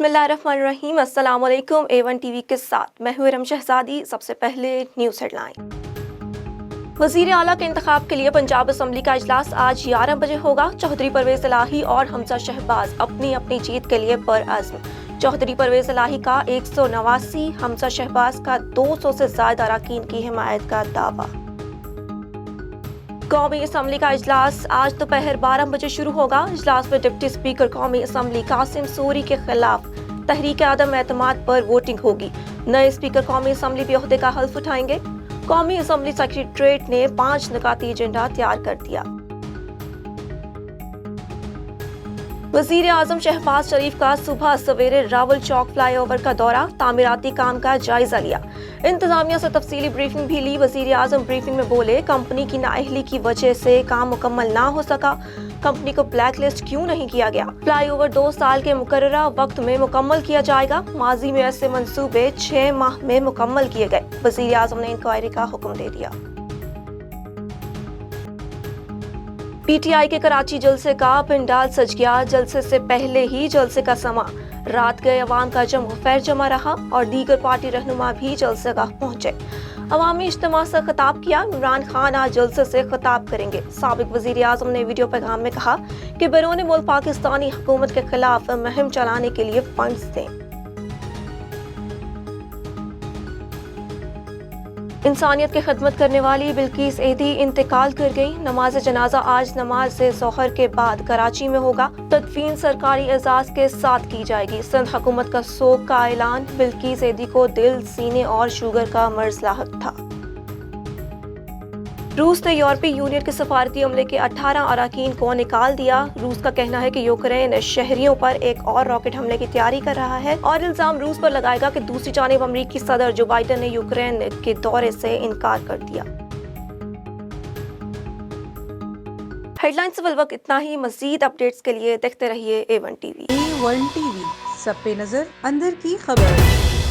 बिस्मिल्लाहिर्रहमानिर्रहीम। अस्सलाम वालेकुम। A1 टीवी के साथ मैं हूं इरम शहजादी। सबसे पहले न्यूज़ हेडलाइन। वज़ीर आला के इंतखाब के लिए पंजाब असम्बली का इजलास आज 11 बजे होगा। चौधरी परवेज इलाही और हमजा शहबाज अपनी अपनी जीत के लिए पुरअज़्म। चौधरी परवेज इलाही का 189, हमजा शहबाज का 200 से ज़्यादा अरकान की हिमायत का दावा। कौमी असम्बली का इजलास आज दोपहर 12 बजे शुरू होगा। इजलास में डिप्टी स्पीकर कौमी असम्बली कासिम सूरी के खिलाफ तहरीक आदम एतमाद पर वोटिंग होगी। नए स्पीकर कौमी असम्बली भी ओहदे का हल्फ उठाएंगे। कौमी असम्बली सेक्रेटरीट ने 5 निकाती एजेंडा तैयार कर दिया। वज़ीर आज़म शहबाज शरीफ का सुबह सवेरे रावल चौक फ्लाईओवर का दौरा, तामीराती काम का जायजा लिया। इंतजामिया से तफसीली ब्रीफिंग भी ली। वज़ीर आज़म ब्रीफिंग में बोले, कंपनी की नाअहली की वजह से काम मुकम्मल ना हो सका। कंपनी को ब्लैक लिस्ट क्यों नहीं किया गया? फ्लाईओवर 2 साल के मुकर्ररा वक्त में मुकम्मल किया जाएगा। माजी में ऐसे मंसूबे 6 माह में मुकम्मल किए गए। वज़ीर आज़म ने इंक्वायरी का हुक्म दे दिया। PTI के कराची जलसे का पंडाल सज गया। जलसे से पहले ही जलसे का समा, रात गए अवाम का खैर जमा रहा और दीगर पार्टी रहनुमा भी जलसे का पहुंचे। अवामी इज्तिमा से खिताब किया। इमरान खान आज जलसे से खिताब करेंगे। साबिक वज़ीर आज़म ने वीडियो पैगाम में कहा कि बैरून मुल्क पाकिस्तानी हुकूमत के खिलाफ मुहिम चलाने के लिए फंड्स दें। इंसानियत की खिदमत करने वाली बिल्किस एदी इंतकाल कर गई। नमाज जनाजा आज नमाज से ज़ोहर के बाद कराची में होगा। तदफीन सरकारी एजाज के साथ की जाएगी। सिंध हुकूमत का सोग का ऐलान। बिल्किस एदी को दिल, सीने और शुगर का मर्ज लाहक था। रूस ने यूरोपीय यूनियन के सफारती अमले के 18 अरकान को निकाल दिया। रूस का कहना है कि यूक्रेन शहरियों पर एक और रॉकेट हमले की तैयारी कर रहा है और इल्जाम रूस पर लगाएगा कि दूसरी जानिब अमेरिकी सदर जो बाइडेन ने यूक्रेन के दौरे से इनकार कर दिया। हेडलाइन से वक्त इतना ही। मजीद अपडेट्स के लिए देखते रहिए A1 टीवी। A1 टीवी, सब पे नजर, अंदर की खबर।